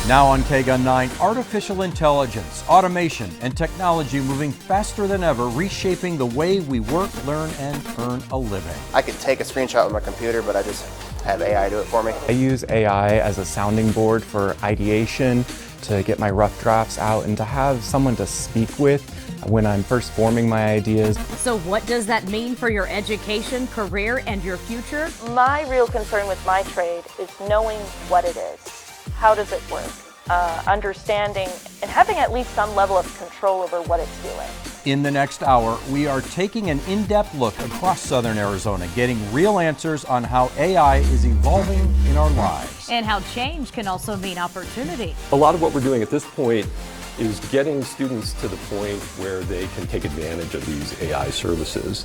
Now on KGUN 9, artificial intelligence, automation, and technology moving faster than ever, reshaping the way we work, learn, and earn a living. I could take a screenshot with my computer, but I just have AI do it for me. I use AI as a sounding board for ideation, to get my rough drafts out, and to have someone to speak with when I'm first forming my ideas. So what does that mean for your education, career, and your future? My real concern with my trade is knowing what it is. How does it work? Understanding and having at least some level of control over what it's doing. In the next hour, we are taking an in-depth look across southern Arizona, getting real answers on how AI is evolving in our lives. And how change can also mean opportunity. A lot of what we're doing at this point is getting students to the point where they can take advantage of these AI services.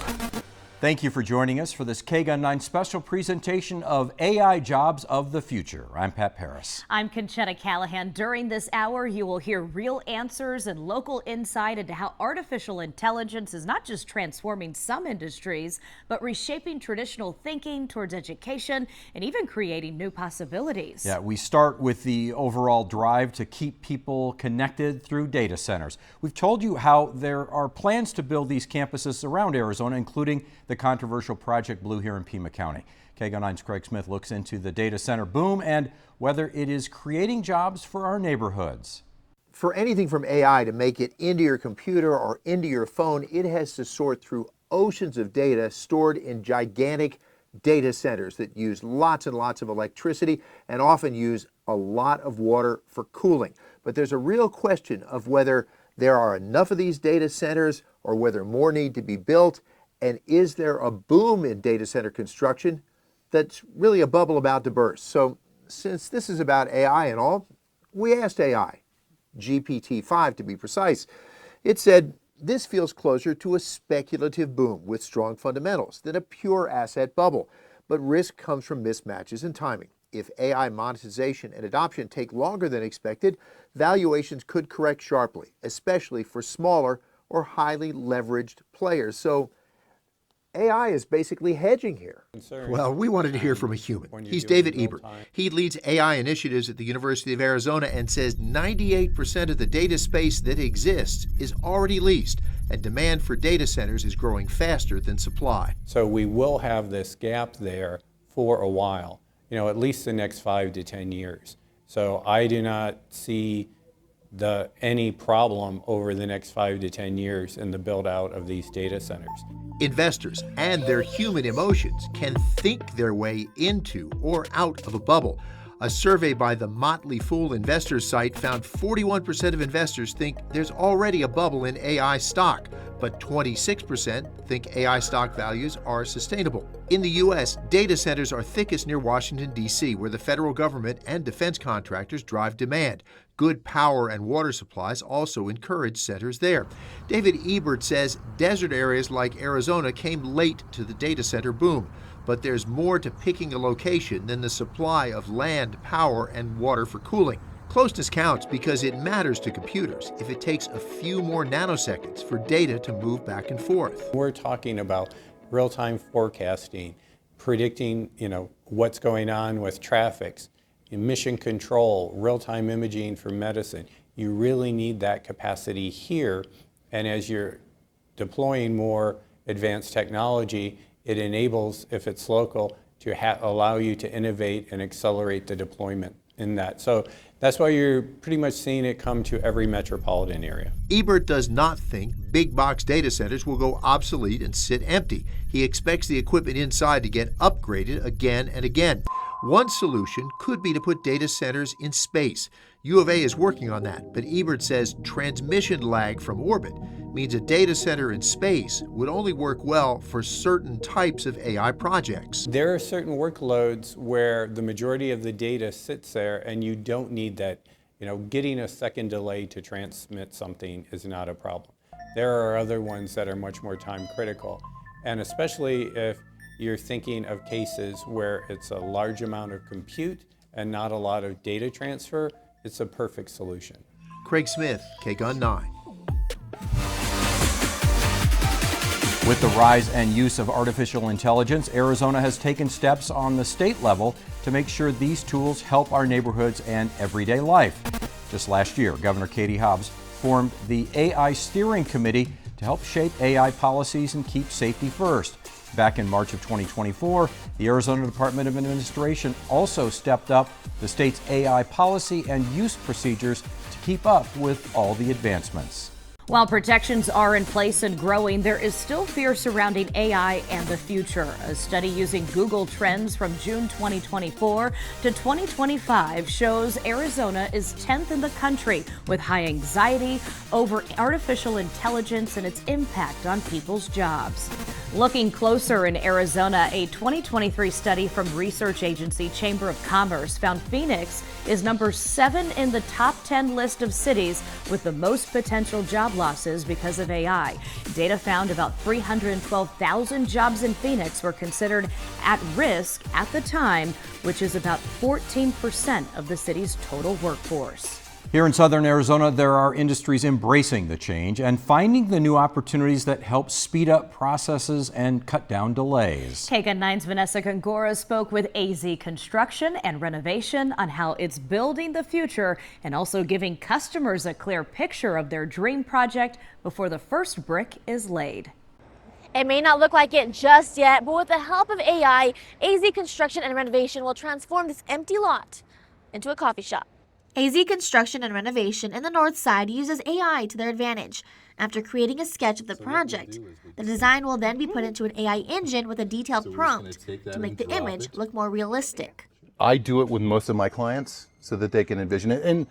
Thank you for joining us for this KGUN 9 special presentation of AI Jobs of the Future. I'm Pat Paris. I'm Conchetta Callahan. During this hour, you will hear real answers and local insight into how artificial intelligence is not just transforming some industries, but reshaping traditional thinking towards education and even creating new possibilities. Yeah, we start with the overall drive to keep people connected through data centers. We've told you how there are plans to build these campuses around Arizona, including the controversial Project Blue here in Pima County. KGUN 9's Craig Smith looks into the data center boom and whether it is creating jobs for our neighborhoods. For anything from AI to make it into your computer or into your phone, it has to sort through oceans of data stored in gigantic data centers that use lots and lots of electricity and often use a lot of water for cooling. But there's a real question of whether there are enough of these data centers or whether more need to be built. And is there a boom in data center construction that's really a bubble about to burst? So since this is about AI and all, we asked AI, GPT-5 to be precise. It said, this feels closer to a speculative boom with strong fundamentals than a pure asset bubble. But risk comes from mismatches in timing. If AI monetization and adoption take longer than expected, valuations could correct sharply, especially for smaller or highly leveraged players. So AI is basically hedging here. Well, we wanted to hear from a human. He's David Ebert. He leads AI initiatives at the University of Arizona and says 98% of the data space that exists is already leased, and demand for data centers is growing faster than supply. So we will have this gap there for a while, at least the next 5 to 10 years. So I do not see any problem over the next 5 to 10 years in the build out of these data centers. Investors and their human emotions can think their way into or out of a bubble. A survey by the Motley Fool Investors site found 41% of investors think there's already a bubble in AI stock, but 26% think AI stock values are sustainable. In the U.S., data centers are thickest near Washington, D.C., where the federal government and defense contractors drive demand. Good power and water supplies also encourage centers there. David Ebert says desert areas like Arizona came late to the data center boom, but there's more to picking a location than the supply of land, power, and water for cooling. Closeness counts because it matters to computers if it takes a few more nanoseconds for data to move back and forth. We're talking about real-time forecasting, predicting, what's going on with traffic, mission control, real-time imaging for medicine. You really need that capacity here. And as you're deploying more advanced technology, it enables, if it's local, to allow you to innovate and accelerate the deployment in that. So that's why you're pretty much seeing it come to every metropolitan area. Ebert does not think big box data centers will go obsolete and sit empty. He expects the equipment inside to get upgraded again and again. One solution could be to put data centers in space. U of A is working on that, but Ebert says transmission lag from orbit means a data center in space would only work well for certain types of AI projects. There are certain workloads where the majority of the data sits there and you don't need that. Getting a second delay to transmit something is not a problem. There are other ones that are much more time critical, and especially if you're thinking of cases where it's a large amount of compute and not a lot of data transfer, it's a perfect solution. Craig Smith, KGUN 9. With the rise and use of artificial intelligence, Arizona has taken steps on the state level to make sure these tools help our neighborhoods and everyday life. Just last year, Governor Katie Hobbs formed the AI Steering Committee to help shape AI policies and keep safety first. Back in March of 2024, the Arizona Department of Administration also stepped up the state's AI policy and use procedures to keep up with all the advancements. While protections are in place and growing, there is still fear surrounding AI and the future. A study using Google Trends from June 2024 to 2025 shows Arizona is 10th in the country with high anxiety over artificial intelligence and its impact on people's jobs. Looking closer in Arizona, a 2023 study from research agency Chamber of Commerce found Phoenix is number 7 in the top 10 list of cities with the most potential job losses because of AI. Data found about 312,000 jobs in Phoenix were considered at risk at the time, which is about 14% of the city's total workforce. Here in southern Arizona, there are industries embracing the change and finding the new opportunities that help speed up processes and cut down delays. KGUN 9's Vanessa Congora spoke with AZ Construction and Renovation on how it's building the future and also giving customers a clear picture of their dream project before the first brick is laid. It may not look like it just yet, but with the help of AI, AZ Construction and Renovation will transform this empty lot into a coffee shop. AZ Construction and Renovation in the North Side uses AI to their advantage. After creating a sketch of the project, the design will then be put into an AI engine with a detailed prompt to make the image look more realistic. I do it with most of my clients so that they can envision it. And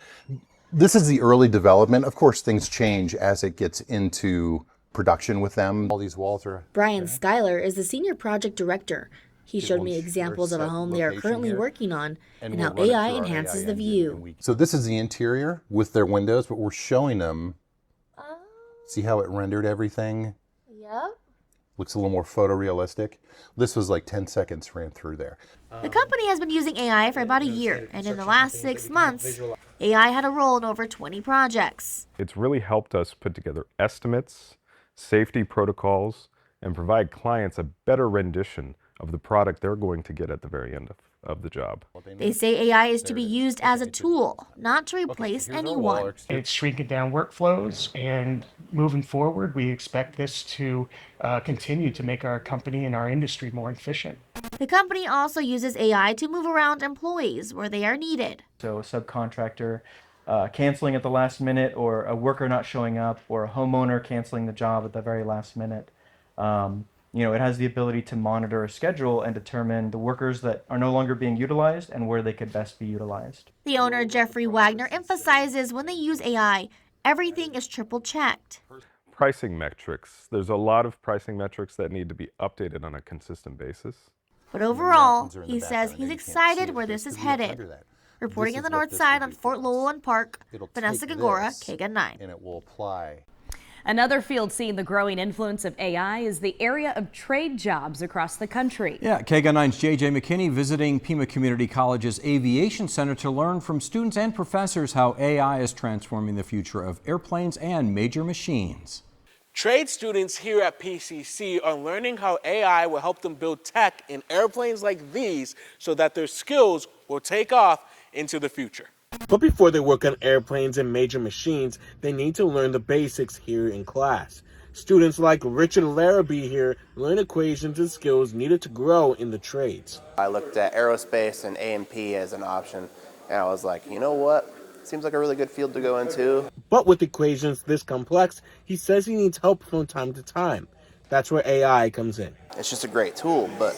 this is the early development. Of course, things change as it gets into production with them. All these walls are... Brian Schuyler is the Senior Project Director. He showed me examples of a home they are currently working on and how AI enhances the view. So this is the interior with their windows, but we're showing them, see how it rendered everything? Yep. Looks a little more photorealistic. This was like 10 seconds ran through there. The company has been using AI for about a year, and in the last 6 months, AI had a role in over 20 projects. It's really helped us put together estimates, safety protocols, and provide clients a better rendition of the product they're going to get at the very end of the job. They say AI is to be used as a tool, not to replace anyone. It's shrinking down workflows, and moving forward, we expect this to continue to make our company and our industry more efficient. The company also uses AI to move around employees where they are needed. So a subcontractor canceling at the last minute, or a worker not showing up, or a homeowner canceling the job at the very last minute. It has the ability to monitor a schedule and determine the workers that are no longer being utilized and where they could best be utilized. The owner, Jeffrey Wagner, emphasizes when they use AI, everything is triple checked. Pricing metrics. There's a lot of pricing metrics that need to be updated on a consistent basis. But overall, he says he's excited where this is headed. Reporting in the North Side on Fort Lowell and Park, Vanessa Gongora, KGUN 9. And it will apply. Another field seeing the growing influence of AI is the area of trade jobs across the country. Yeah, KGUN 9's JJ McKinney visiting Pima Community College's Aviation Center to learn from students and professors how AI is transforming the future of airplanes and major machines. Trade students here at PCC are learning how AI will help them build tech in airplanes like these so that their skills will take off into the future. But before they work on airplanes and major machines, they need to learn the basics here in class. Students like Richard Larrabee here learn equations and skills needed to grow in the trades. I looked at aerospace and A&P as an option, and I was like, you know what? Seems like a really good field to go into. But with equations this complex, he says he needs help from time to time. That's where AI comes in. It's just a great tool, but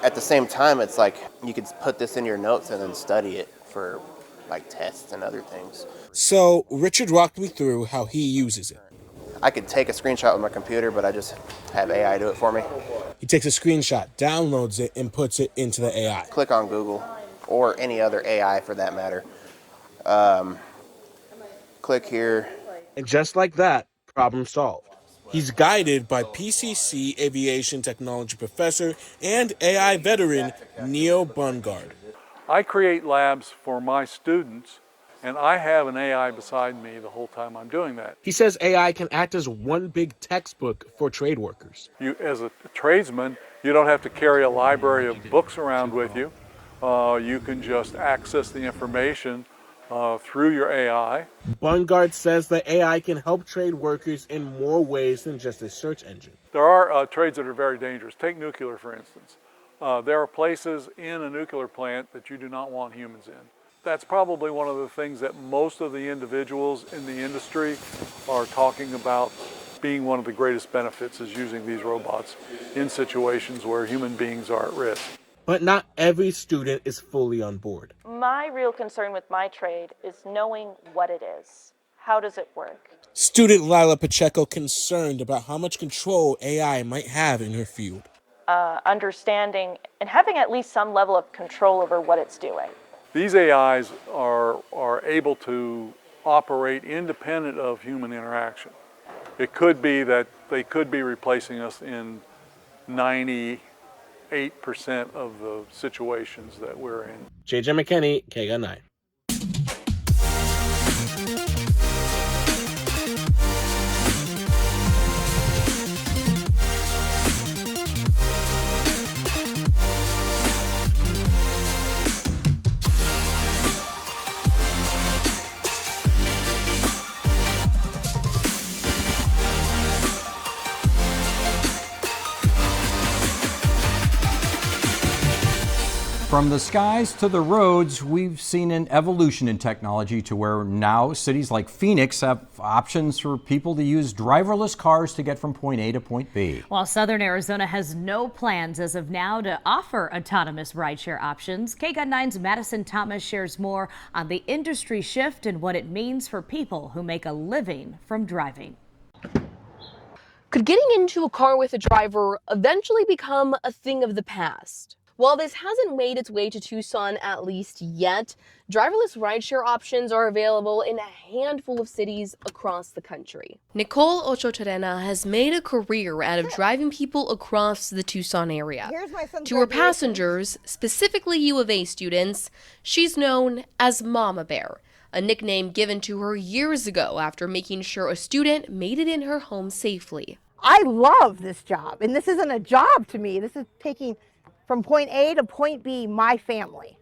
at the same time, it's like you could put this in your notes and then study it for like tests and other things. So Richard walked me through how he uses it. I could take a screenshot with my computer, but I just have AI do it for me. He takes a screenshot, downloads it, and puts it into the AI. Click on Google, or any other AI for that matter. Click here. And just like that, problem solved. He's guided by PCC Aviation Technology Professor and AI veteran Neil Bungard. I create labs for my students And I have an AI beside me the whole time I'm doing that. He says AI can act as one big textbook for trade workers. You, as a tradesman, you don't have to carry a library of books around with you. You can just access the information through your AI. Bungard says that AI can help trade workers in more ways than just a search engine. There are trades that are very dangerous. Take nuclear, for instance. There are places in a nuclear plant that you do not want humans in. That's probably one of the things that most of the individuals in the industry are talking about being one of the greatest benefits, is using these robots in situations where human beings are at risk. But not every student is fully on board. My real concern with my trade is knowing what it is. How does it work? Student Lila Pacheco concerned about how much control AI might have in her field. Understanding and having at least some level of control over what it's doing. These AIs are able to operate independent of human interaction. It could be that they could be replacing us in 98% of the situations that we're in. JJ McKinney, KGUN 9. From the skies to the roads, we've seen an evolution in technology to where now cities like Phoenix have options for people to use driverless cars to get from point A to point B. While Southern Arizona has no plans as of now to offer autonomous rideshare options, KGUN 9's Madison Thomas shares more on the industry shift and what it means for people who make a living from driving. Could getting into a car with a driver eventually become a thing of the past? While this hasn't made its way to Tucson at least yet, driverless rideshare options are available in a handful of cities across the country. Nicole Ochoterena has made a career out of driving people across the Tucson area. To her passengers, specifically U of A students, she's known as Mama Bear, a nickname given to her years ago after making sure a student made it in her home safely. I love this job, and this isn't a job to me. This is taking from point A to point B, my family,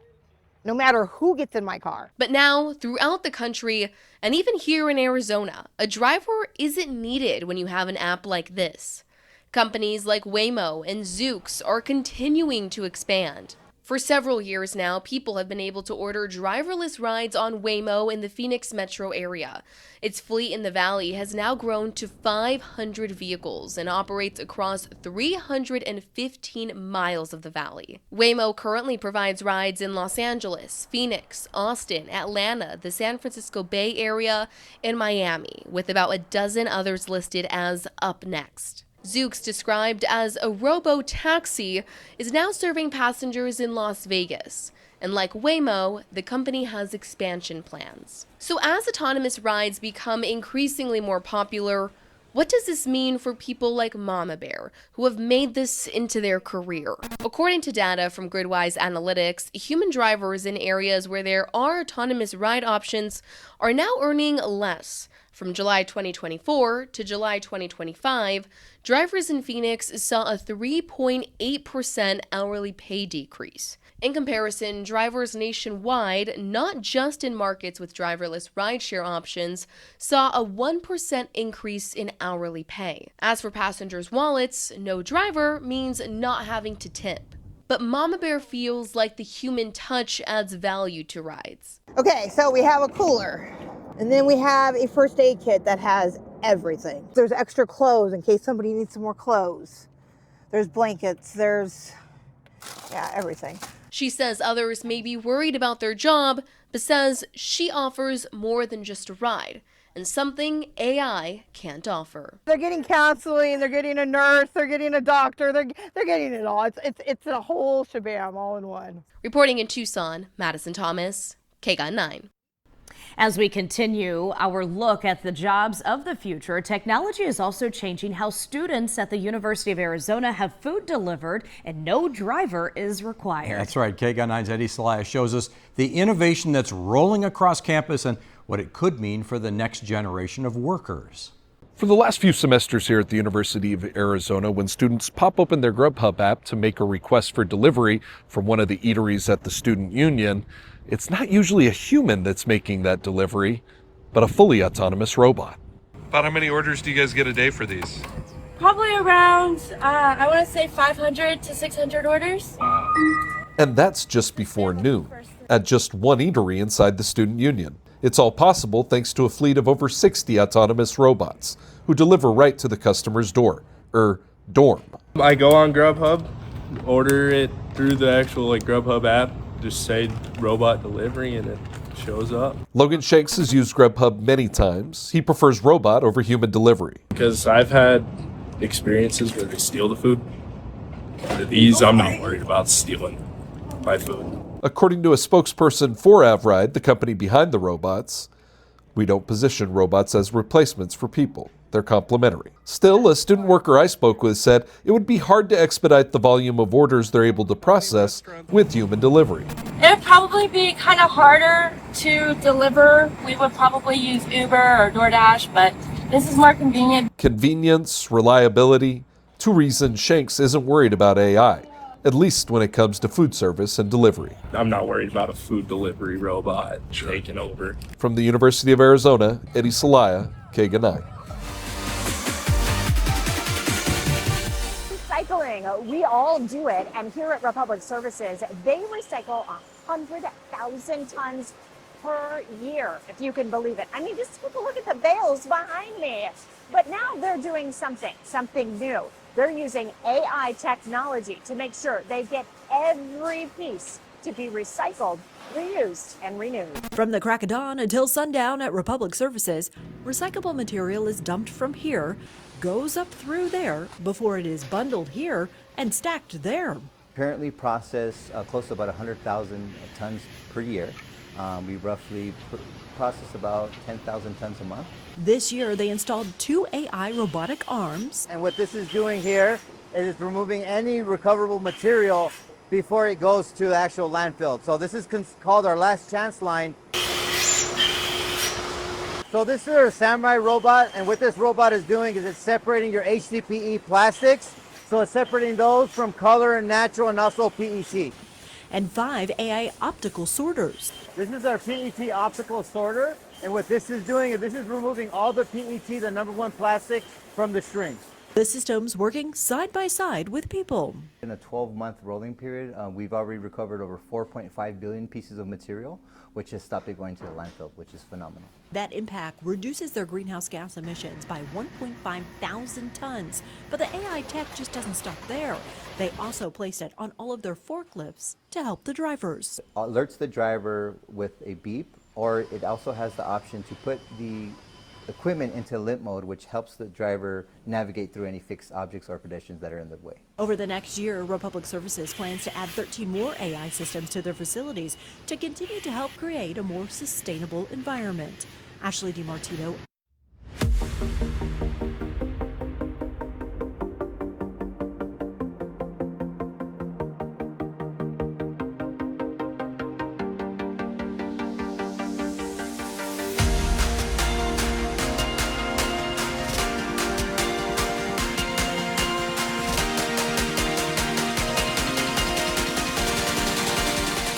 no matter who gets in my car. But now, throughout the country, and even here in Arizona, a driver isn't needed when you have an app like this. Companies like Waymo and Zoox are continuing to expand. For several years now, people have been able to order driverless rides on Waymo in the Phoenix metro area. Its fleet in the valley has now grown to 500 vehicles and operates across 315 miles of the valley. Waymo currently provides rides in Los Angeles, Phoenix, Austin, Atlanta, the San Francisco Bay Area, and Miami, with about a dozen others listed as up next. Zoox, described as a robo-taxi, is now serving passengers in Las Vegas. And like Waymo, the company has expansion plans. So as autonomous rides become increasingly more popular, what does this mean for people like Mama Bear, who have made this into their career? According to data from Gridwise Analytics, human drivers in areas where there are autonomous ride options are now earning less. From July 2024 to July 2025, drivers in Phoenix saw a 3.8% hourly pay decrease. In comparison, drivers nationwide, not just in markets with driverless rideshare options, saw a 1% increase in hourly pay. As for passengers' wallets, no driver means not having to tip. But Mama Bear feels like the human touch adds value to rides. Okay, so we have a cooler, and then we have a first aid kit that has everything. There's extra clothes in case somebody needs some more clothes. There's blankets, there's, everything. She says others may be worried about their job, but says she offers more than just a ride, and something AI can't offer. They're getting counseling, they're getting a nurse, they're getting a doctor, they're getting it all. It's a whole shabam all in one. Reporting in Tucson, Madison Thomas, KGUN 9. As we continue our look at the jobs of the future, technology is also changing how students at the University of Arizona have food delivered, and no driver is required. That's right. KGUN 9's Eddie Salaya shows us the innovation that's rolling across campus and what it could mean for the next generation of workers. For the last few semesters here at the University of Arizona, when students pop open their Grubhub app to make a request for delivery from one of the eateries at the student union, it's not usually a human that's making that delivery, but a fully autonomous robot. About how many orders do you guys get a day for these? Probably around, I want to say 500 to 600 orders. And that's just before noon, at just one eatery inside the student union. It's all possible thanks to a fleet of over 60 autonomous robots who deliver right to the customer's door, dorm. I go on Grubhub, order it through the actual Grubhub app, just say robot delivery and it shows up. Logan Shanks has used Grubhub many times. He prefers robot over human delivery. Because I've had experiences where they steal the food. With these, I'm not worried about stealing my food. According to a spokesperson for Avride, the company behind the robots, we don't position robots as replacements for people. They're complementary. Still, a student worker I spoke with said it would be hard to expedite the volume of orders they're able to process with human delivery. It would probably be kind of harder to deliver. We would probably use Uber or DoorDash, but this is more convenient. Convenience, reliability, two reasons Shanks isn't worried about AI, at least when it comes to food service and delivery. I'm not worried about a food delivery robot taking over. From the University of Arizona, Eddie Salaya, KGUN 9. Recycling, we all do it, and here at Republic Services, they recycle 100,000 tons per year, if you can believe it. I mean, just take a look at the bales behind me. But now they're doing something new. They're using AI technology to make sure they get every piece to be recycled, reused, and renewed. From the crack of dawn until sundown at Republic Services, recyclable material is dumped from here, goes up through there before it is bundled here and stacked there. Currently process close to about 100,000 tons per year. We roughly process about 10,000 tons a month. This year, they installed 2 AI robotic arms. And what this is doing here is removing any recoverable material before it goes to the actual landfill. So this is called our last chance line. So this is our Samurai robot, and what this robot is doing is it's separating your HDPE plastics. So it's separating those from color and natural and also PET. And 5 AI optical sorters. This is our PET optical sorter, and what this is doing is this is removing all the PET, the #1 plastic, from the strings. The system's working side by side with people. In a 12-month rolling period, we've already recovered over 4.5 billion pieces of material, which has stopped it going to the landfill, which is phenomenal. That impact reduces their greenhouse gas emissions by 1.5 thousand tons. But the AI tech just doesn't stop there. They also place it on all of their forklifts to help the drivers. Alerts the driver with a beep, or it also has the option to put the equipment into limp mode, which helps the driver navigate through any fixed objects or pedestrians that are in the way. Over the next year, Republic Services plans to add 13 more AI systems to their facilities to continue to help create a more sustainable environment. Ashley DiMartino.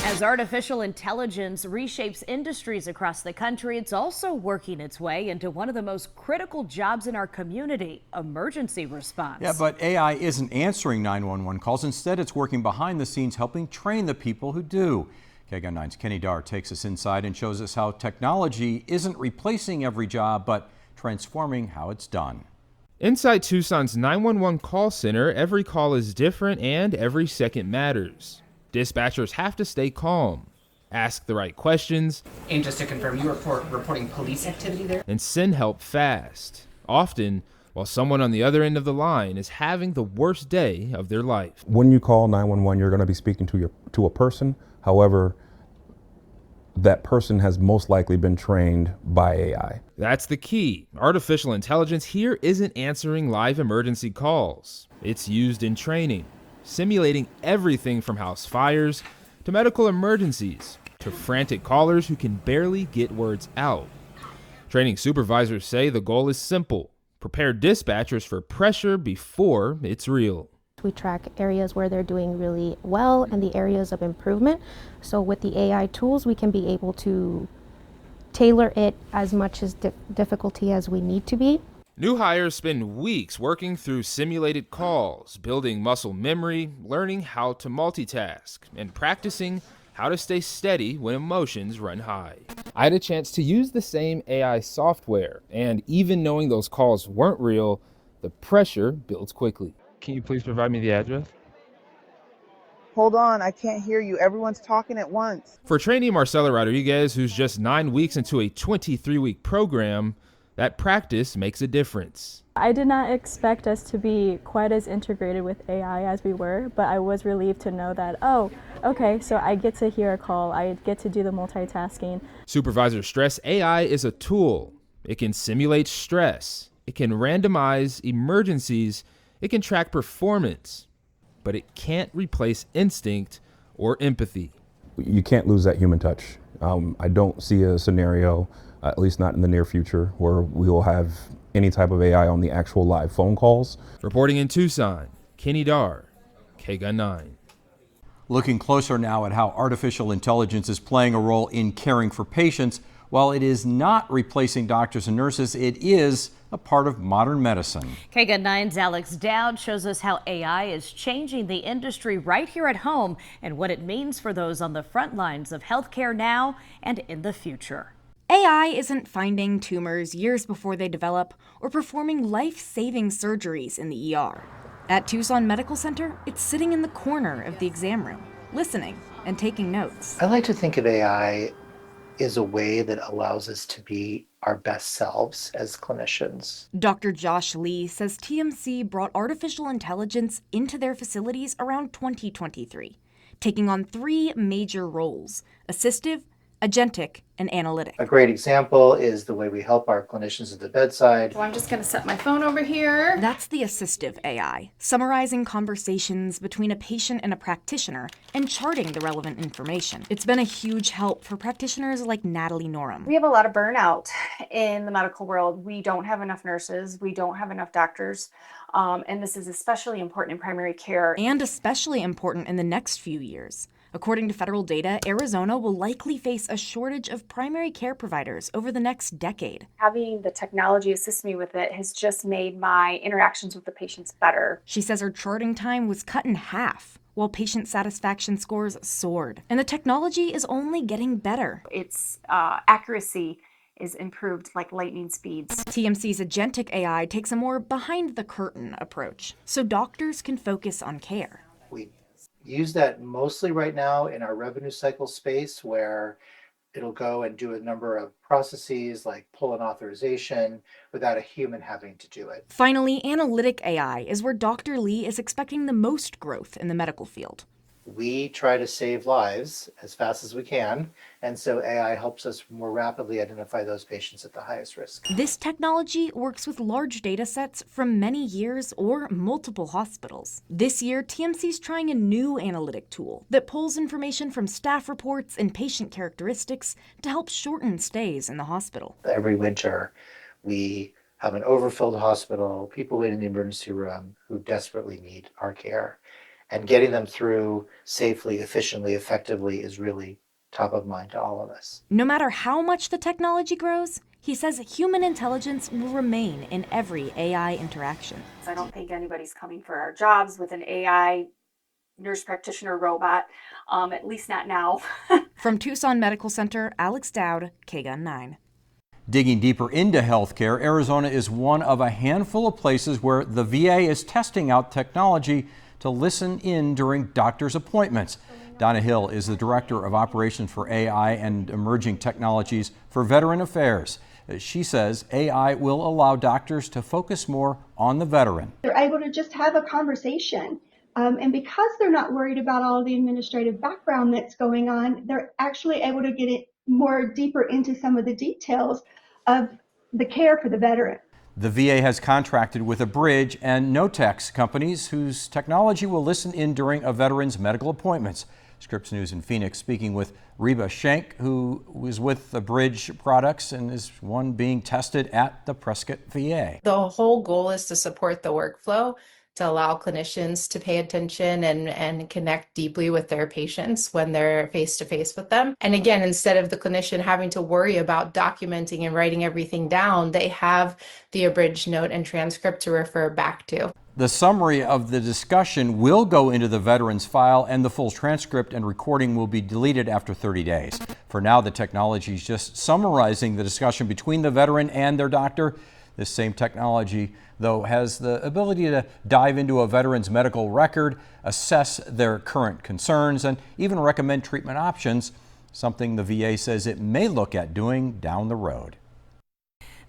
As artificial intelligence reshapes industries across the country, it's also working its way into one of the most critical jobs in our community, emergency response. Yeah, but AI isn't answering 911 calls. Instead, it's working behind the scenes, helping train the people who do. KGUN 9's Kenny Dar takes us inside and shows us how technology isn't replacing every job, but transforming how it's done. Inside Tucson's 911 call center, every call is different and every second matters. Dispatchers have to stay calm, ask the right questions, and just to confirm, you reporting police activity there? And send help fast, often while someone on the other end of the line is having the worst day of their life. When you call 911, you're going to be speaking to a person. However, that person has most likely been trained by AI. That's the key. Artificial intelligence here isn't answering live emergency calls. It's used in training, simulating everything from house fires to medical emergencies to frantic callers who can barely get words out. Training supervisors say the goal is simple: prepare dispatchers for pressure before it's real. We track areas where they're doing really well and the areas of improvement. So with the AI tools, we can be able to tailor it as much as difficulty as we need to be. New hires spend weeks working through simulated calls, building muscle memory, learning how to multitask, and practicing how to stay steady when emotions run high. I had a chance to use the same AI software, and even knowing those calls weren't real, the pressure builds quickly. Can you please provide me the address? Hold on, I can't hear you. Everyone's talking at once. For trainee Marcela Rodriguez, who's just 9 weeks into a 23-week program, that practice makes a difference. I did not expect us to be quite as integrated with AI as we were, but I was relieved to know that, oh, okay, so I get to hear a call, I get to do the multitasking. Supervisors stress AI is a tool. It can simulate stress. It can randomize emergencies. It can track performance, but it can't replace instinct or empathy. You can't lose that human touch. I don't see a scenario, at least not in the near future, where we will have any type of AI on the actual live phone calls. Reporting in Tucson, Kenny Dar, KGUN 9. Looking closer now at how artificial intelligence is playing a role in caring for patients. While it is not replacing doctors and nurses, it is a part of modern medicine. KGUN 9's Alex Dowd shows us how AI is changing the industry right here at home and what it means for those on the front lines of healthcare now and in the future. AI isn't finding tumors years before they develop or performing life-saving surgeries in the ER. At Tucson Medical Center, it's sitting in the corner of the exam room, listening and taking notes. I like to think of AI as a way that allows us to be our best selves as clinicians. Dr. Josh Lee says TMC brought artificial intelligence into their facilities around 2023, taking on 3 major roles: assistive, agentic, and analytic. A great example is the way we help our clinicians at the bedside. So I'm just going to set my phone over here. That's the assistive AI, summarizing conversations between a patient and a practitioner and charting the relevant information. It's been a huge help for practitioners like Natalie Norum. We have a lot of burnout in the medical world. We don't have enough nurses. We don't have enough doctors. And this is especially important in primary care. And especially important in the next few years. According to federal data, Arizona will likely face a shortage of primary care providers over the next decade. Having the technology assist me with it has just made my interactions with the patients better. She says her charting time was cut in half, while patient satisfaction scores soared. And the technology is only getting better. Its accuracy is improved like lightning speeds. TMC's agentic AI takes a more behind-the-curtain approach, so doctors can focus on care. We use that mostly right now in our revenue cycle space, where it'll go and do a number of processes like pull an authorization without a human having to do it. Finally, analytic AI is where Dr. Lee is expecting the most growth in the medical field. We try to save lives as fast as we can, and so AI helps us more rapidly identify those patients at the highest risk. This technology works with large data sets from many years or multiple hospitals. This year, TMC's trying a new analytic tool that pulls information from staff reports and patient characteristics to help shorten stays in the hospital. Every winter, we have an overfilled hospital, people in the emergency room who desperately need our care. And getting them through safely, efficiently, effectively is really top of mind to all of us. No matter how much the technology grows, he says human intelligence will remain in every AI interaction. I don't think anybody's coming for our jobs with an AI nurse practitioner robot, at least not now. From Tucson Medical Center, Alex Dowd, KGUN 9. Digging deeper into healthcare, Arizona is one of a handful of places where the VA is testing out technology to listen in during doctors' appointments. Donna Hill is the Director of Operations for AI and Emerging Technologies for Veteran Affairs. She says AI will allow doctors to focus more on the veteran. They're able to just have a conversation. And because they're not worried about all the administrative background that's going on, they're actually able to get more deeper into some of the details of the care for the veteran. The VA has contracted with a Bridge and Notex companies whose technology will listen in during a veteran's medical appointments. Scripps News in Phoenix speaking with Reba Schenk, who was with the Bridge products and is one being tested at the Prescott VA. The whole goal is to support the workflow, to allow clinicians to pay attention and connect deeply with their patients when they're face to face with them. And again, instead of the clinician having to worry about documenting and writing everything down, they have the abridged note and transcript to refer back to. The summary of the discussion will go into the veteran's file, and the full transcript and recording will be deleted after 30 days. For now, the technology is just summarizing the discussion between the veteran and their doctor. This same technology, though, has the ability to dive into a veteran's medical record, assess their current concerns, and even recommend treatment options, something the VA says it may look at doing down the road.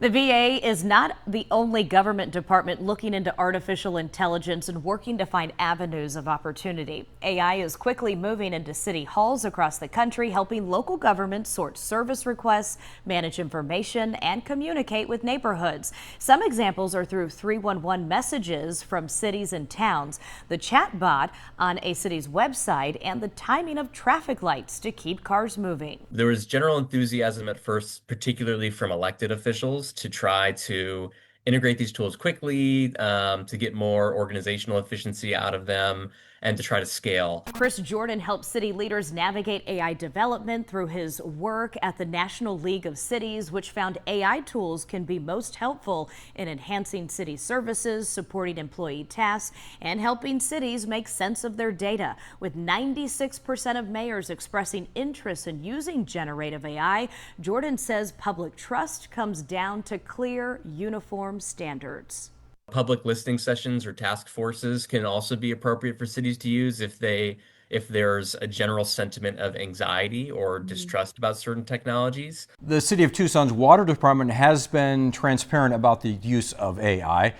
The VA is not the only government department looking into artificial intelligence and working to find avenues of opportunity. AI is quickly moving into city halls across the country, helping local governments sort service requests, manage information, and communicate with neighborhoods. Some examples are through 311 messages from cities and towns, the chatbot on a city's website, and the timing of traffic lights to keep cars moving. There was general enthusiasm at first, particularly from elected officials, to try to integrate these tools quickly, to get more organizational efficiency out of them, and to try to scale. Chris Jordan helps city leaders navigate AI development through his work at the National League of Cities, which found AI tools can be most helpful in enhancing city services, supporting employee tasks, and helping cities make sense of their data. With 96% of mayors expressing interest in using generative AI, Jordan says public trust comes down to clear, uniform standards. Public listening sessions or task forces can also be appropriate for cities to use if there's a general sentiment of anxiety or distrust about certain technologies. The City of Tucson's Water Department has been transparent about the use of AI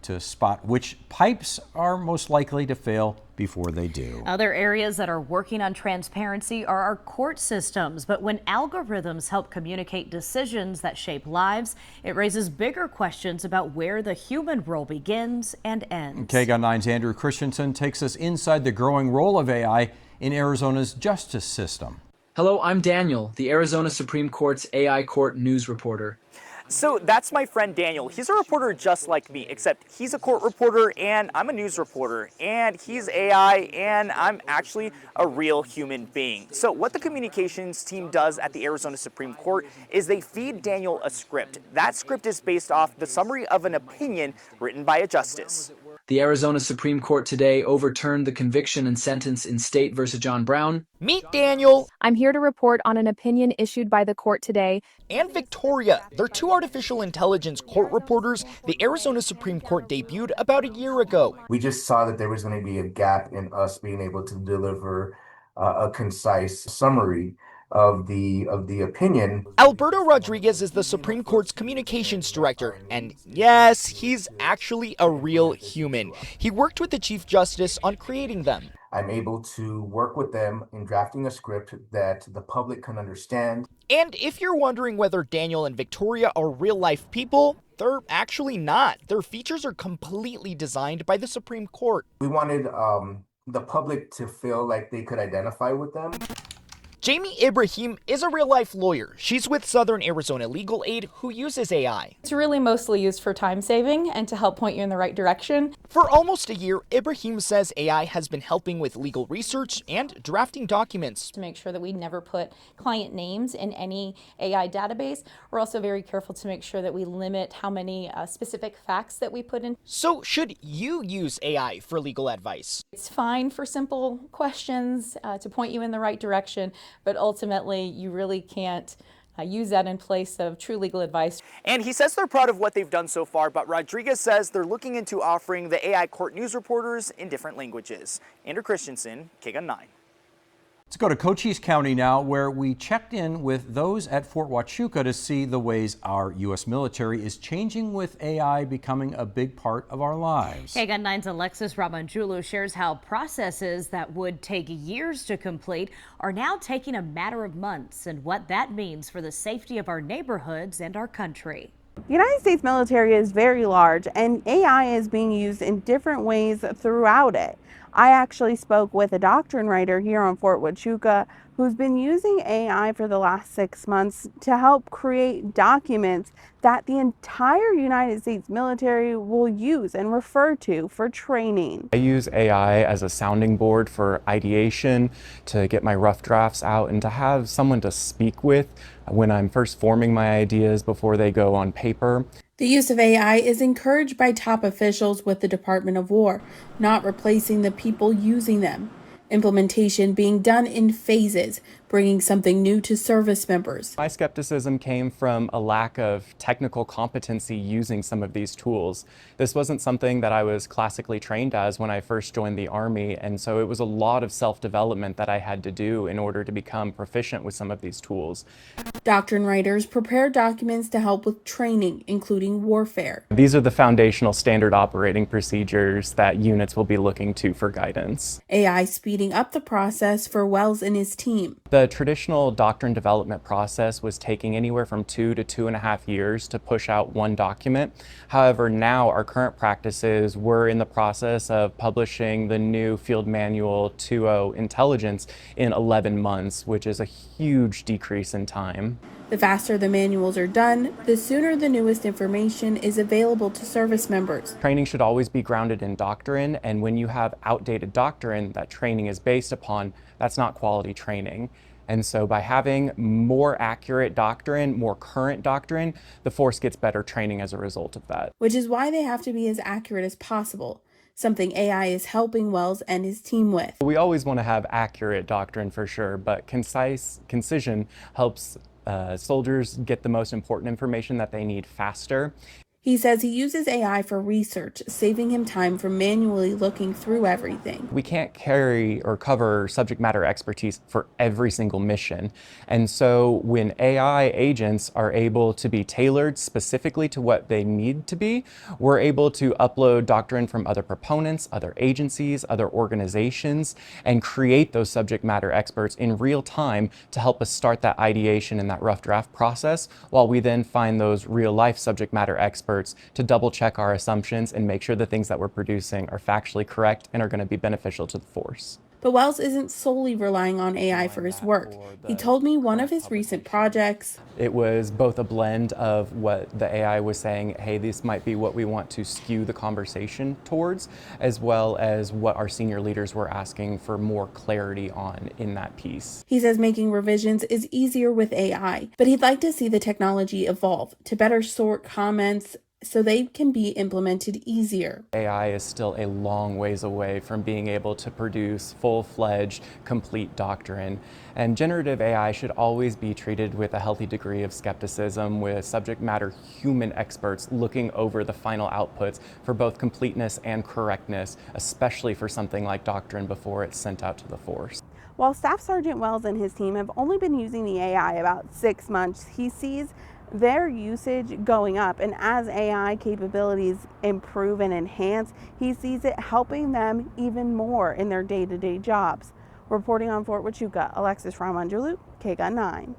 to spot which pipes are most likely to fail before they do. Other areas that are working on transparency are our court systems, but when algorithms help communicate decisions that shape lives, it raises bigger questions about where the human role begins and ends. KGUN 9's Andrew Christensen takes us inside the growing role of AI in Arizona's justice system. Hello, I'm Daniel, the Arizona Supreme Court's AI court news reporter. So that's my friend Daniel. He's a reporter just like me, except he's a court reporter and I'm a news reporter, and he's AI and I'm actually a real human being. So what the communications team does at the Arizona Supreme Court is they feed Daniel a script. That script is based off the summary of an opinion written by a justice. The Arizona Supreme Court today overturned the conviction and sentence in State versus John Brown. Meet Daniel. I'm here to report on an opinion issued by the court today. And Victoria. They're two artificial intelligence court reporters the Arizona Supreme Court debuted about a year ago. We just saw that there was going to be a gap in us being able to deliver a concise summary of the opinion. Alberto Rodriguez is the Supreme Court's communications director, and yes, he's actually a real human. He worked with the Chief Justice on creating them. I'm able to work with them in drafting a script that the public can understand. And if you're wondering whether Daniel and Victoria are real-life people, they're actually not. Their features are completely designed by the Supreme Court. We wanted the public to feel like they could identify with them. Jamie Ibrahim is a real-life lawyer. She's with Southern Arizona Legal Aid, who uses AI. It's really mostly used for time saving and to help point you in the right direction. For almost a year, Ibrahim says AI has been helping with legal research and drafting documents. To make sure that we never put client names in any AI database, we're also very careful to make sure that we limit how many specific facts that we put in. So should you use AI for legal advice? It's fine for simple questions to point you in the right direction, but ultimately you really can't use that in place of true legal advice. And he says they're proud of what they've done so far, but Rodriguez says they're looking into offering the AI court news reporters in different languages. Andrew Christensen, KGUN 9. Let's go to Cochise County now, where we checked in with those at Fort Huachuca to see the ways our U.S. military is changing with AI becoming a big part of our lives. KGUN 9's Alexis Ramanjulu shares how processes that would take years to complete are now taking a matter of months, and what that means for the safety of our neighborhoods and our country. The United States military is very large, and AI is being used in different ways throughout it. I actually spoke with a doctrine writer here on Fort Huachuca who's been using AI for the last 6 months to help create documents that the entire United States military will use and refer to for training. I use AI as a sounding board for ideation, to get my rough drafts out, and to have someone to speak with when I'm first forming my ideas before they go on paper. The use of AI is encouraged by top officials with the Department of War, not replacing the people using them. Implementation being done in phases, bringing something new to service members. My skepticism came from a lack of technical competency using some of these tools. This wasn't something that I was classically trained as when I first joined the Army, and so it was a lot of self-development that I had to do in order to become proficient with some of these tools. Doctrine writers prepare documents to help with training, including warfare. These are the foundational standard operating procedures that units will be looking to for guidance. AI speeding up the process for Wells and his team. The traditional doctrine development process was taking anywhere from 2 to 2.5 years to push out one document. However, now our current practices, we're in the process of publishing the new Field Manual 2.0 Intelligence in 11 months, which is a huge decrease in time. The faster the manuals are done, the sooner the newest information is available to service members. Training should always be grounded in doctrine, and when you have outdated doctrine that training is based upon, that's not quality training. And so by having more accurate doctrine, more current doctrine, the force gets better training as a result of that. Which is why they have to be as accurate as possible, something AI is helping Wells and his team with. We always want to have accurate doctrine for sure, but concision helps soldiers get the most important information that they need faster. He says he uses AI for research, saving him time from manually looking through everything. We can't carry or cover subject matter expertise for every single mission. And so when AI agents are able to be tailored specifically to what they need to be, we're able to upload doctrine from other proponents, other agencies, other organizations, and create those subject matter experts in real time to help us start that ideation and that rough draft process, while we then find those real life subject matter experts to double check our assumptions and make sure the things that we're producing are factually correct and are going to be beneficial to the force. But Wells isn't solely relying on AI for his work. He told me one of his recent projects. It was both a blend of what the AI was saying, hey, this might be what we want to skew the conversation towards, as well as what our senior leaders were asking for more clarity on in that piece. He says making revisions is easier with AI, but he'd like to see the technology evolve to better sort comments so they can be implemented easier. AI is still a long ways away from being able to produce full-fledged, complete doctrine. And generative AI should always be treated with a healthy degree of skepticism, with subject matter human experts looking over the final outputs for both completeness and correctness, especially for something like doctrine before it's sent out to the force. While Staff Sergeant Wells and his team have only been using the AI about 6 months, he sees their usage going up, and as AI capabilities improve and enhance, he sees it helping them even more in their day-to-day jobs. Reporting on Fort Huachuca, Alexis Ramanjulu, KGUN 9.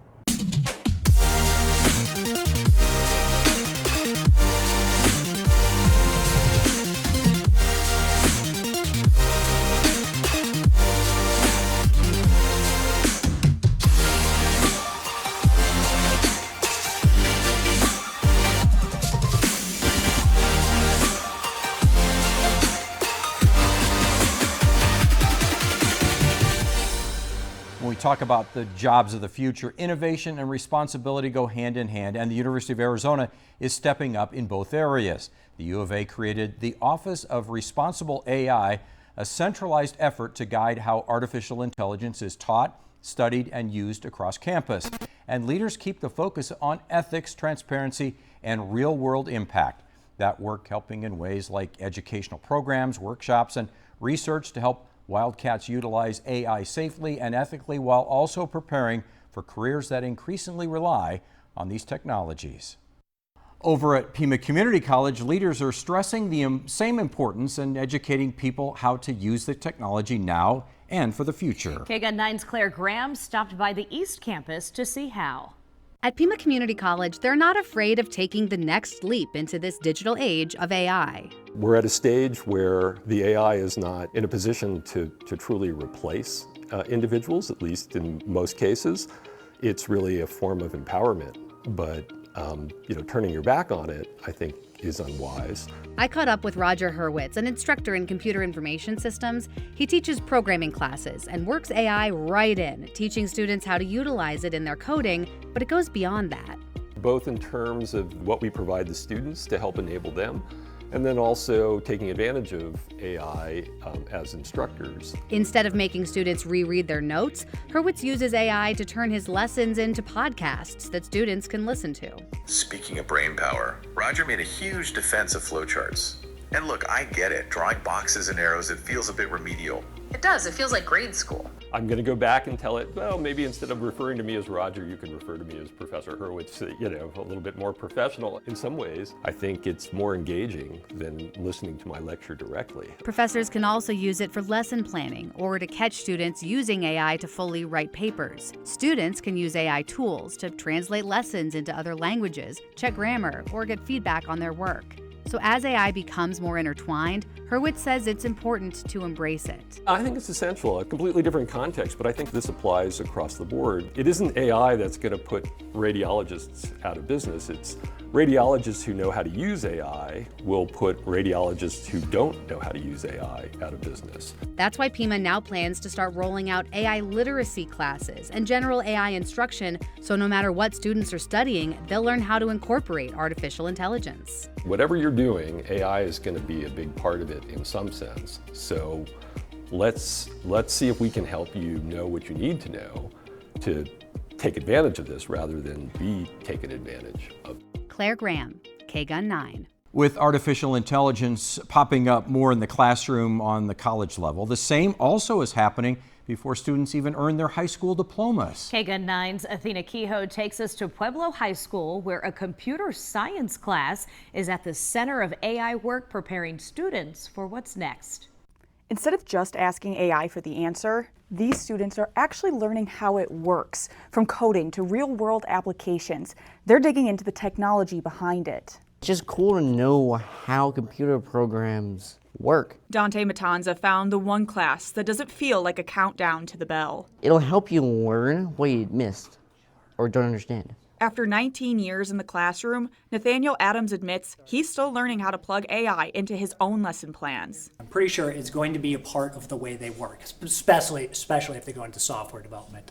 When we talk about the jobs of the future, innovation and responsibility go hand in hand, and the University of Arizona is stepping up in both areas. The U of A created the Office of Responsible AI, a centralized effort to guide how artificial intelligence is taught, studied, and used across campus. And leaders keep the focus on ethics, transparency, and real-world impact. That work helping in ways like educational programs, workshops, and research to help Wildcats utilize AI safely and ethically while also preparing for careers that increasingly rely on these technologies. Over at Pima Community College, leaders are stressing the same importance in educating people how to use the technology now and for the future. KGUN 9's Claire Graham stopped by the East Campus to see how. At Pima Community College, they're not afraid of taking the next leap into this digital age of AI. We're at a stage where the AI is not in a position to truly replace individuals, at least in most cases. It's really a form of empowerment, but turning your back on it, I think, is unwise. I caught up with Roger Hurwitz, an instructor in computer information systems. He teaches programming classes and works AI right in, teaching students how to utilize it in their coding, but it goes beyond that. Both in terms of what we provide the students to help enable them, and then also taking advantage of AI as instructors. Instead of making students reread their notes, Hurwitz uses AI to turn his lessons into podcasts that students can listen to. Speaking of brain power, Roger made a huge defense of flowcharts. And look, I get it. Drawing boxes and arrows, it feels a bit remedial. It does. It feels like grade school. I'm going to go back and tell it, well, maybe instead of referring to me as Roger, you can refer to me as Professor Hurwitz, a little bit more professional. In some ways, I think it's more engaging than listening to my lecture directly. Professors can also use it for lesson planning or to catch students using AI to fully write papers. Students can use AI tools to translate lessons into other languages, check grammar, or get feedback on their work. So as AI becomes more intertwined, Hurwitz says it's important to embrace it. I think it's essential, a completely different context, but I think this applies across the board. It isn't AI that's going to put radiologists out of business. It's radiologists who know how to use AI will put radiologists who don't know how to use AI out of business. That's why Pima now plans to start rolling out AI literacy classes and general AI instruction, so no matter what students are studying, they'll learn how to incorporate artificial intelligence. Whatever you're doing, AI is going to be a big part of it in some sense. So let's see if we can help you know what you need to know to take advantage of this rather than be taken advantage of. Claire Graham, KGUN 9. With artificial intelligence popping up more in the classroom on the college level, the same also is happening before students even earn their high school diplomas. KGUN 9's Athena Kehoe takes us to Pueblo High School, where a computer science class is at the center of AI work, preparing students for what's next. Instead of just asking AI for the answer, these students are actually learning how it works, from coding to real-world applications. They're digging into the technology behind it. It's just cool to know how computer programs work. Dante Matanza found the one class that doesn't feel like a countdown to the bell. It'll help you learn what you missed or don't understand. After 19 years in the classroom, Nathaniel Adams admits he's still learning how to plug AI into his own lesson plans. I'm pretty sure it's going to be a part of the way they work, especially if they go into software development.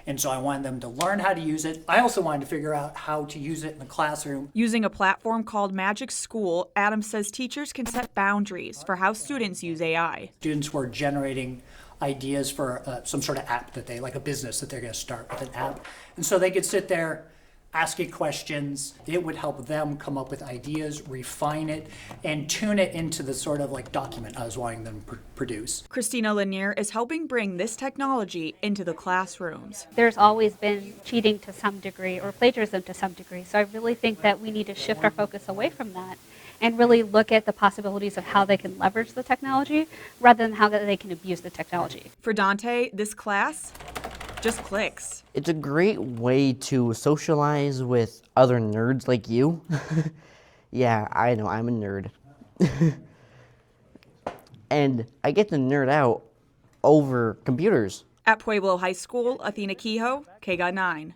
And so I wanted them to learn how to use it. I also wanted to figure out how to use it in the classroom. Using a platform called Magic School, Adams says teachers can set boundaries for how students use AI. Students were generating ideas for some sort of app that like a business that they're going to start with an app. And so they could sit there, ask it questions. It would help them come up with ideas, refine it, and tune it into the sort of like document I was wanting them to produce. Christina Lanier is helping bring this technology into the classrooms. There's always been cheating to some degree or plagiarism to some degree, so I really think that we need to shift our focus away from that and really look at the possibilities of how they can leverage the technology rather than how they can abuse the technology. For Dante, this class just clicks. It's a great way to socialize with other nerds like you. Yeah, I know, I'm a nerd. And I get to nerd out over computers. At Pueblo High School, Athena Kehoe, KGUN 9.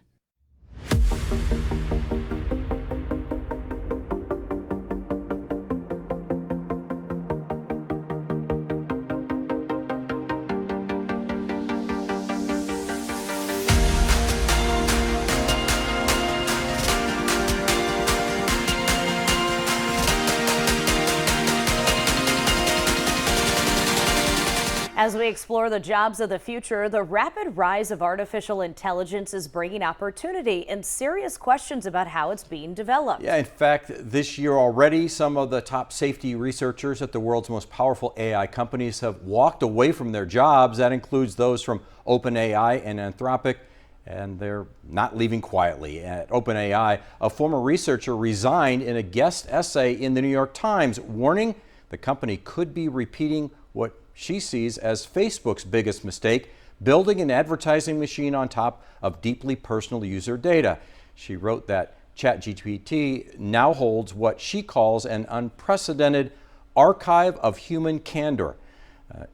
As we explore the jobs of the future, the rapid rise of artificial intelligence is bringing opportunity and serious questions about how it's being developed. Yeah, in fact, this year already, some of the top safety researchers at the world's most powerful AI companies have walked away from their jobs. That includes those from OpenAI and Anthropic, and they're not leaving quietly. At OpenAI, a former researcher resigned in a guest essay in the New York Times, warning the company could be repeating what she sees as Facebook's biggest mistake, building an advertising machine on top of deeply personal user data. She wrote that ChatGPT now holds what she calls an unprecedented archive of human candor,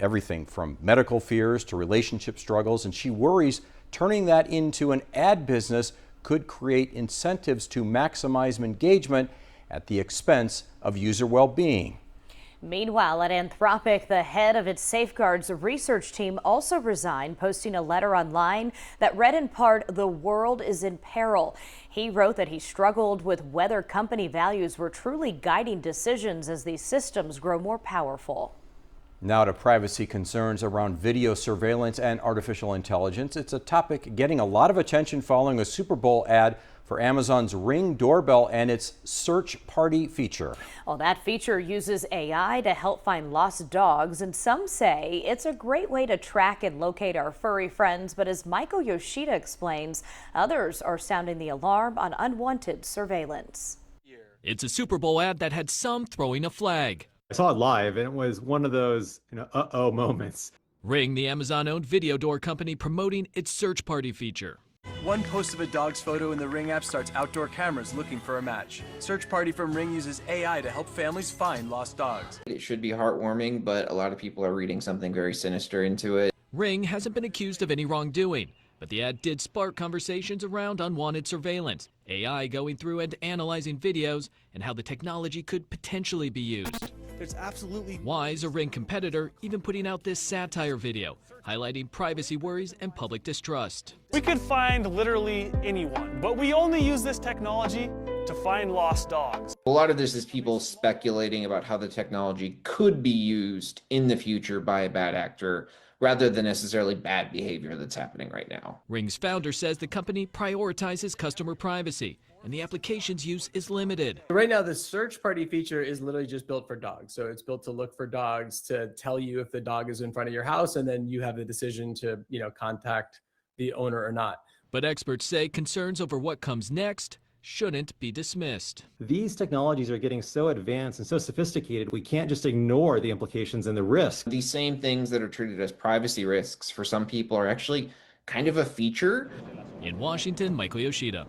everything from medical fears to relationship struggles, and she worries turning that into an ad business could create incentives to maximize engagement at the expense of user well-being. Meanwhile, at Anthropic, the head of its safeguards research team also resigned, posting a letter online that read in part, "The world is in peril." He wrote that he struggled with whether company values were truly guiding decisions as these systems grow more powerful. Now to privacy concerns around video surveillance and artificial intelligence. It's a topic getting a lot of attention following a Super Bowl ad for Amazon's Ring doorbell and its search party feature. Well, that feature uses AI to help find lost dogs, and some say it's a great way to track and locate our furry friends. But as Michael Yoshida explains, others are sounding the alarm on unwanted surveillance. It's a Super Bowl ad that had some throwing a flag. I saw it live, and it was one of those, uh-oh moments. Ring, the Amazon-owned video door company, promoting its search party feature. One post of a dog's photo in the Ring app starts outdoor cameras looking for a match. Search Party from Ring uses AI to help families find lost dogs. It should be heartwarming, but a lot of people are reading something very sinister into it. Ring hasn't been accused of any wrongdoing, but the ad did spark conversations around unwanted surveillance, AI going through and analyzing videos, and how the technology could potentially be used. There's absolutely Why is a Ring competitor even putting out this satire video, highlighting privacy worries and public distrust? We could find literally anyone, but we only use this technology to find lost dogs. A lot of this is people speculating about how the technology could be used in the future by a bad actor, rather than necessarily bad behavior that's happening right now. Ring's founder says the company prioritizes customer privacy, and the application's use is limited. Right now, the search party feature is literally just built for dogs. So it's built to look for dogs, to tell you if the dog is in front of your house, and then you have the decision to, contact the owner or not. But experts say concerns over what comes next shouldn't be dismissed. These technologies are getting so advanced and so sophisticated, we can't just ignore the implications and the risk. These same things that are treated as privacy risks for some people are actually kind of a feature. In Washington, Michael Yoshida.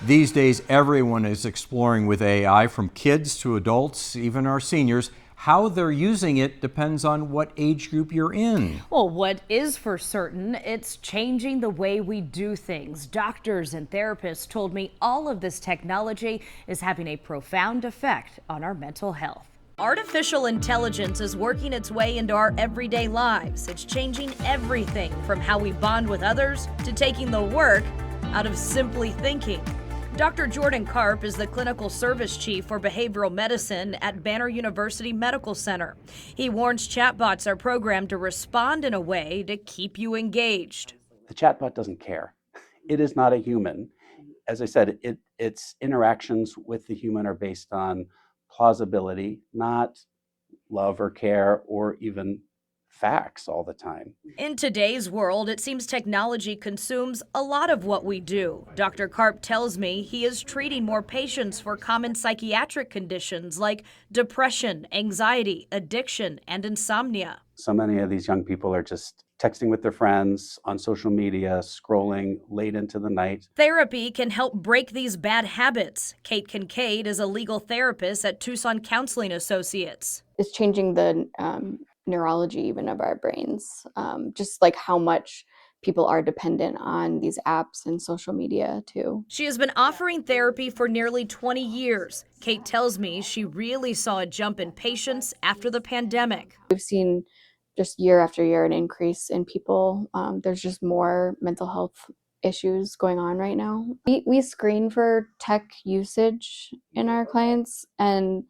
These days, everyone is exploring with AI, from kids to adults, even our seniors. How they're using it depends on what age group you're in. Well, what is for certain, it's changing the way we do things. Doctors and therapists told me all of this technology is having a profound effect on our mental health. Artificial intelligence is working its way into our everyday lives. It's changing everything from how we bond with others to taking the work out of simply thinking. Dr. Jordan Karp is the clinical service chief for behavioral medicine at Banner University Medical Center. He warns chatbots are programmed to respond in a way to keep you engaged. The chatbot doesn't care. It is not a human. As I said, its interactions with the human are based on plausibility, not love or care or even facts all the time. In today's world, it seems technology consumes a lot of what we do. Dr. Karp tells me he is treating more patients for common psychiatric conditions like depression, anxiety, addiction, and insomnia. So many of these young people are just texting with their friends, on social media, scrolling late into the night. Therapy can help break these bad habits. Kate Kincaid is a legal therapist at Tucson Counseling Associates. It's changing the neurology even of our brains, just like how much people are dependent on these apps and social media too. She has been offering therapy for nearly 20 years. Kate tells me she really saw a jump in patients after the pandemic. We've seen just year after year an increase in people. There's just more mental health issues going on right now. We screen for tech usage in our clients, and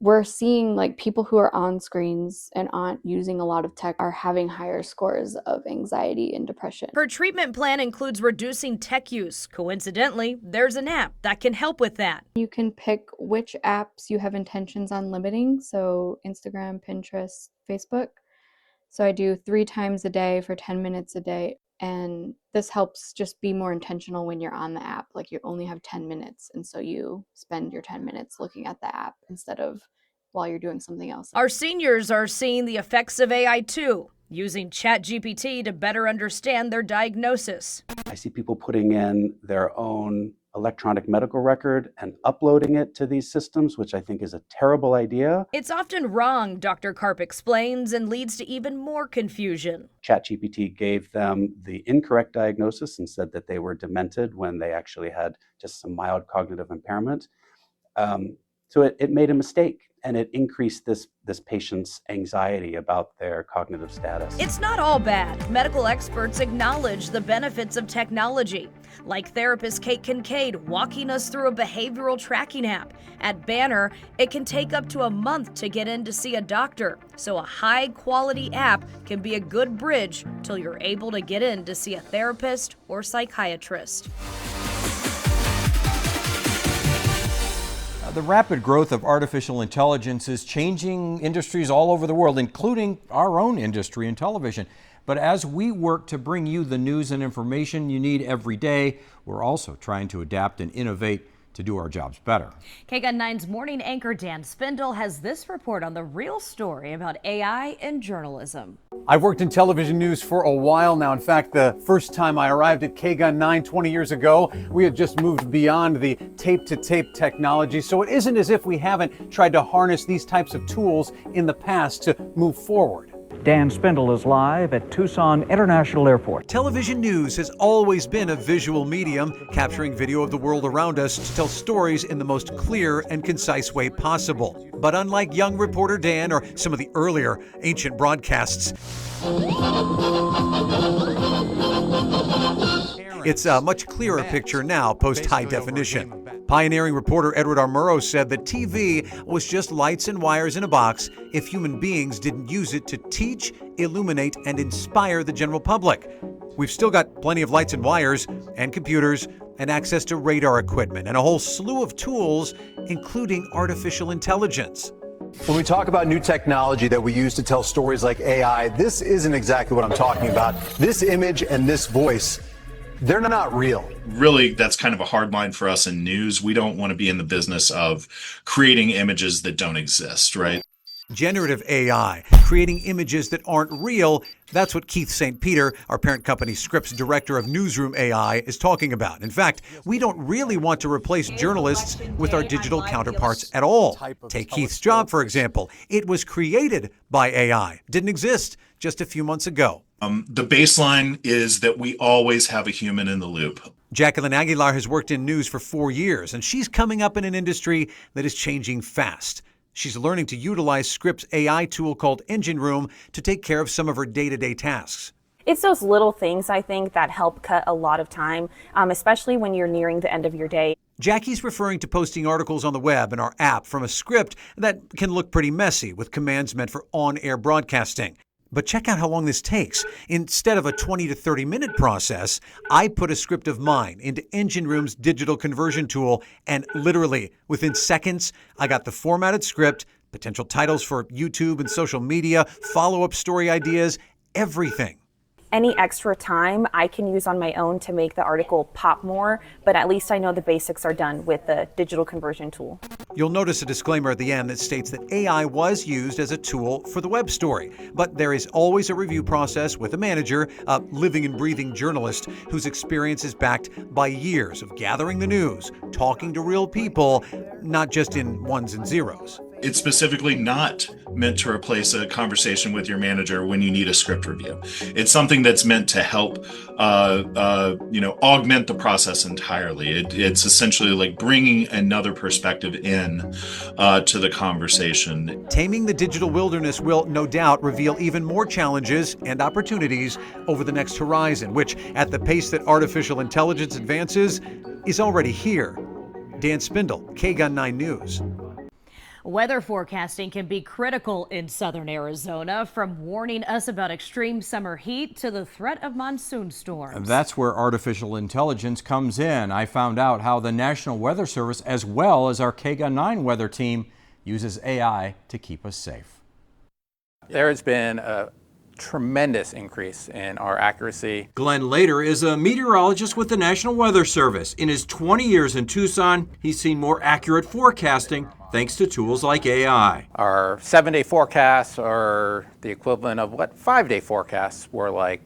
we're seeing like people who are on screens and aren't using a lot of tech are having higher scores of anxiety and depression. Her treatment plan includes reducing tech use. Coincidentally, there's an app that can help with that. You can pick which apps you have intentions on limiting, so Instagram, Pinterest, Facebook. So I do 3 times a day for 10 minutes a day. And this helps just be more intentional when you're on the app. Like you only have 10 minutes. And so you spend your 10 minutes looking at the app instead of while you're doing something else. Our seniors are seeing the effects of AI too, using ChatGPT to better understand their diagnosis. I see people putting in their own electronic medical record and uploading it to these systems, which I think is a terrible idea. It's often wrong, Dr. Karp explains, and leads to even more confusion. ChatGPT gave them the incorrect diagnosis and said that they were demented when they actually had just some mild cognitive impairment. So it made a mistake, and it increased this patient's anxiety about their cognitive status. It's not all bad. Medical experts acknowledge the benefits of technology, like therapist Kate Kincaid walking us through a behavioral tracking app. At Banner, it can take up to a month to get in to see a doctor, so a high-quality app can be a good bridge till you're able to get in to see a therapist or psychiatrist. The rapid growth of artificial intelligence is changing industries all over the world, including our own industry in television. But as we work to bring you the news and information you need every day, we're also trying to adapt and innovate to do our jobs better. KGUN 9's morning anchor Dan Spindle has this report on the real story about AI in journalism. I've worked in television news for a while now. In fact, the first time I arrived at KGUN 9 20 years ago, we had just moved beyond the tape-to-tape technology. So it isn't as if we haven't tried to harness these types of tools in the past to move forward. Dan Spindle is live at Tucson International Airport. Television news has always been a visual medium, capturing video of the world around us to tell stories in the most clear and concise way possible. But unlike young reporter Dan or some of the earlier ancient broadcasts, it's a much clearer picture now post-high definition. Pioneering reporter Edward R. Murrow said that TV was just lights and wires in a box if human beings didn't use it to teach, illuminate, and inspire the general public. We've still got plenty of lights and wires and computers and access to radar equipment and a whole slew of tools, including artificial intelligence. When we talk about new technology that we use to tell stories like AI, this isn't exactly what I'm talking about. This image and this voice, they're not real. Really, that's kind of a hard line for us in news. We don't want to be in the business of creating images that don't exist, right? Generative AI, creating images that aren't real, that's what Keith St. Peter, our parent company Scripps Director of Newsroom AI, is talking about. In fact, we don't really want to replace journalists with our digital counterparts at all. Take Keith's job, for example. It was created by AI, didn't exist just a few months ago. The baseline is that we always have a human in the loop. Jacqueline Aguilar has worked in news for 4 years, and she's coming up in an industry that is changing fast. She's learning to utilize Scripps' AI tool called Engine Room to take care of some of her day-to-day tasks. It's those little things, I think, that help cut a lot of time, especially when you're nearing the end of your day. Jackie's referring to posting articles on the web and our app from a script that can look pretty messy with commands meant for on-air broadcasting. But check out how long this takes. Instead of a 20 to 30 minute process, I put a script of mine into Engine Room's digital conversion tool, and literally within seconds, I got the formatted script, potential titles for YouTube and social media, follow-up story ideas, everything. Any extra time I can use on my own to make the article pop more, but at least I know the basics are done with the digital conversion tool. You'll notice a disclaimer at the end that states that AI was used as a tool for the web story, but there is always a review process with a manager, a living and breathing journalist whose experience is backed by years of gathering the news, talking to real people, not just in ones and zeros. It's specifically not meant to replace a conversation with your manager when you need a script review. It's something that's meant to help, augment the process entirely. It's essentially like bringing another perspective in to the conversation. Taming the digital wilderness will no doubt reveal even more challenges and opportunities over the next horizon, which, at the pace that artificial intelligence advances, is already here. Dan Spindle, KGUN 9 News. Weather forecasting can be critical in southern Arizona, from warning us about extreme summer heat to the threat of monsoon storms. That's where artificial intelligence comes in. I found out how the National Weather Service, as well as our KGUN 9 weather team, uses AI to keep us safe. There has been a tremendous increase in our accuracy. Glenn Lader is a meteorologist with the National Weather Service. In his 20 years in Tucson, he's seen more accurate forecasting thanks to tools like AI. Our 7-day forecasts are the equivalent of what 5-day forecasts were like,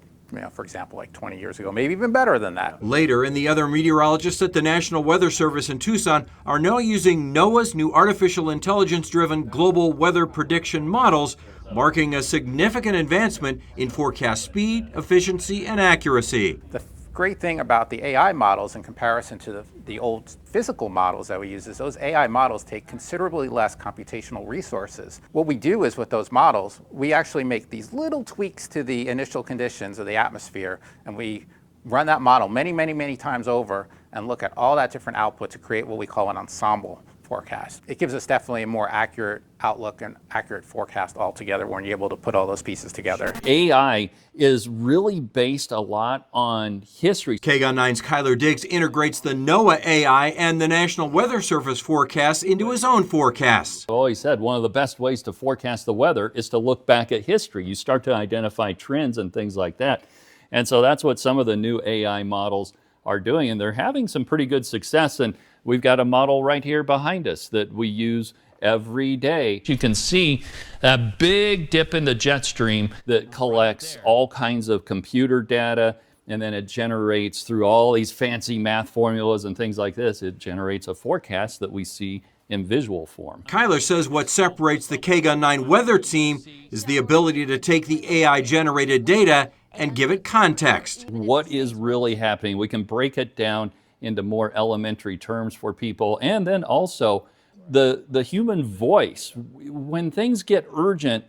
for example, like 20 years ago, maybe even better than that. Later, and the other meteorologists at the National Weather Service in Tucson are now using NOAA's new artificial intelligence-driven global weather prediction models, marking a significant advancement in forecast speed, efficiency, and accuracy. The great thing about the AI models in comparison to the old physical models that we use is those AI models take considerably less computational resources. What we do is with those models, we actually make these little tweaks to the initial conditions of the atmosphere, and we run that model many, many, many times over and look at all that different output to create what we call an ensemble forecast. It gives us definitely a more accurate outlook and accurate forecast altogether when you're able to put all those pieces together. AI is really based a lot on history. KGUN 9's Kyler Diggs integrates the NOAA AI and the National Weather Service forecasts into his own forecasts. I've always said one of the best ways to forecast the weather is to look back at history. You start to identify trends and things like that. And so that's what some of the new AI models are doing, and they're having some pretty good success. And we've got a model right here behind us that we use every day. You can see that big dip in the jet stream that collects all kinds of computer data, and then it generates through all these fancy math formulas and things like this, it generates a forecast that we see in visual form. Kyler says what separates the KGUN 9 weather team is the ability to take the AI-generated data and give it context. What is really happening? We can break it down into more elementary terms for people, and then also the human voice. When things get urgent,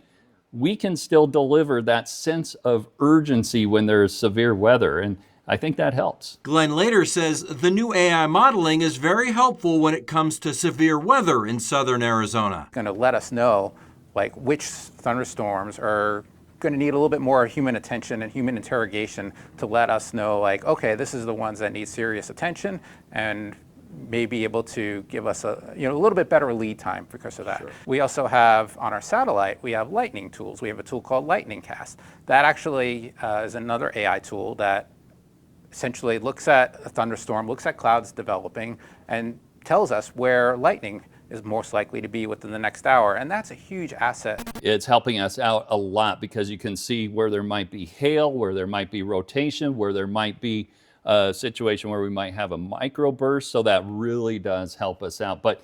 we can still deliver that sense of urgency when there's severe weather, and I think that helps. Glenn Lader says the new AI modeling is very helpful when it comes to severe weather in southern Arizona. Going to let us know like which thunderstorms are going to need a little bit more human attention and human interrogation to let us know, like, okay, this is the ones that need serious attention, and may be able to give us a little bit better lead time because of that. Sure. We also have on our satellite, we have lightning tools. We have a tool called Lightning Cast. That actually is another AI tool that essentially looks at a thunderstorm, looks at clouds developing, and tells us where lightning is most likely to be within the next hour, and that's a huge asset. It's helping us out a lot because you can see where there might be hail, where there might be rotation, where there might be a situation where we might have a microburst, so that really does help us out. But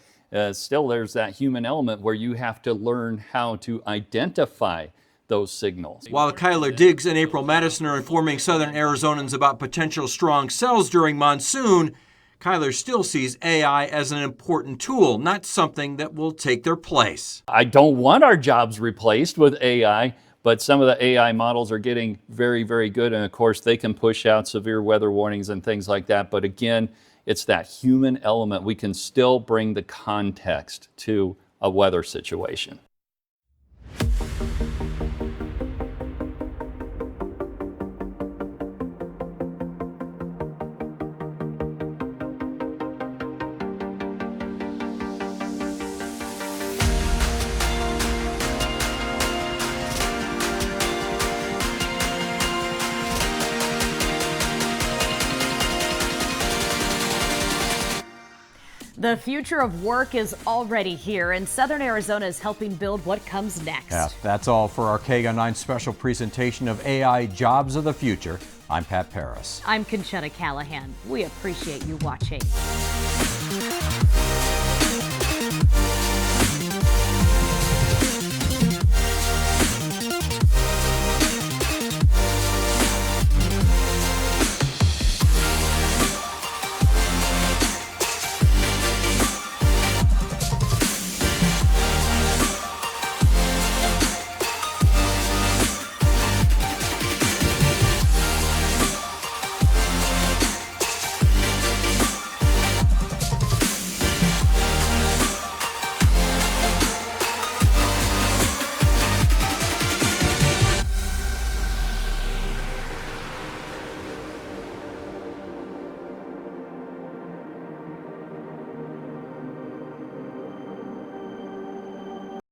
still there's that human element where you have to learn how to identify those signals. While Kyler Diggs and April Madison are informing southern Arizonans about potential strong cells during monsoon, Kyler still sees AI as an important tool, not something that will take their place. I don't want our jobs replaced with AI, but some of the AI models are getting very, very good. And of course, they can push out severe weather warnings and things like that. But again, it's that human element. We can still bring the context to a weather situation. The future of work is already here, and Southern Arizona is helping build what comes next. Yeah, that's all for our KGUN 9 special presentation of AI Jobs of the Future. I'm Pat Paris. I'm Conchetta Callahan. We appreciate you watching.